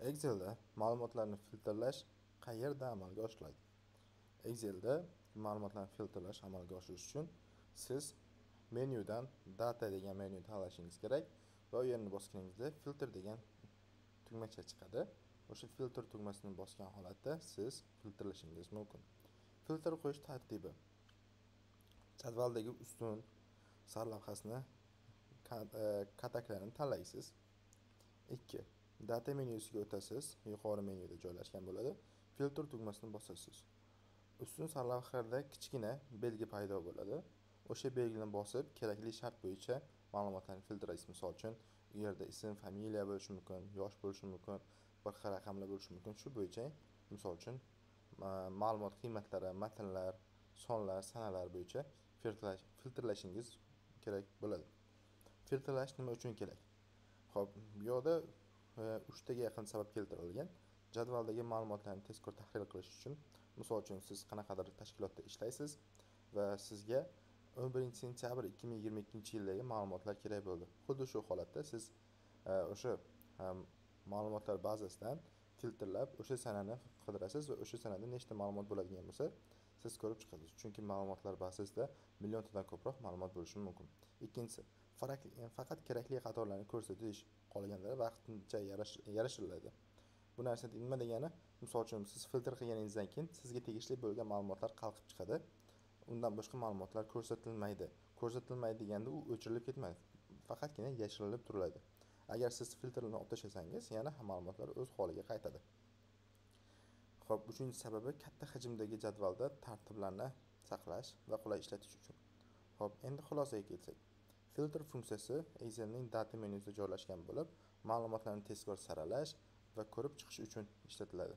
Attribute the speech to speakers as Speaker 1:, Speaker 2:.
Speaker 1: Excel'da ma'lumotlarni filtrlash qayerda amalga oshiriladi? Excel'da ma'lumotlarni filtrlash amalga oshirish uchun siz menyudan data degan menyuni tanlashingiz kerak va u yerni bosganingizda filtr degan tugmacha chiqadi. O'sha filtr tugmasini bosgan holatda siz filtrlashingiz mumkin. Filtr qo'yish tartibi: jadvaldagi ustun sarlavhasini kataklarini tanlaysiz. 2. Data menyusiga o'tasiz, yuqori menyuda joylashgan bo'ladi. Filtr tugmasini bosasiz. Ustun sarlavhada kichkina belgi paydo bo'ladi. O'sha belgini bosib, kerakli shart bo'yicha ma'lumotlarni filtrlaysiz. Misol uchun, u yerda ism, familiya bo'lishi mumkin, yosh bo'lishi mumkin, bir xil raqamlar bo'lishi mumkin. Shu bo'yicha, misol uchun, ma'lumot qiymatlari, matnlar, sonlar, sanalar bo'yicha filtrlashingiz kerak bo'ladi. Filtrlash nima uchun kerak? Xo'p, bu yoqda 3 taga yaqin sabab keltirilgan. Jadvaldagi ma'lumotlarni tezkor tahlil qilish uchun, misol uchun siz qanaqadir tashkilotda ishlaysiz va sizga 11-sentyabr 2022-yildagi ma'lumotlar kerak bo'ldi. Xuddi shu holatda siz o'sha ma'lumotlar bazasidan filtrlab o'sha sanani qidirasiz va o'sha sanada nechta ma'lumot bo'ladigan bo'lsa, siz ko'rib chiqasiz. Chunki ma'lumotlar bazasida milliontadan ko'proq ma'lumot bo'lishi mumkin. Ikkinchisi, faqat kerakli qatorlarni ko'rsatish, qolganlari vaqtincha yarashiriladi. Bu narsa nima degani? Misol uchun siz filtr qilganingizdan keyin sizga tegishli bo'lgan ma'lumotlar qalqib chiqadi. Undan boshqa ma'lumotlar ko'rsatilmaydi. Ko'rsatilmaydi deganda u o'chirilib ketmaydi. Faqatgina yashirilib turiladi. Agar siz filtrni olib tashlasangiz, yana ma'lumotlar o'z holiga qaytadi. Xo'p, uchinchi sababi katta hajmdagi jadvalda tartiblarni saqlash va qulay ishlatish uchun. Xo'p, endi xulosaga kelsak. Filtr funksiyasi Excel'ning data menyusida joylashgan bo'lib, ma'lumotlarni tezkor saralash va ko'rib chiqish uchun ishlatiladi.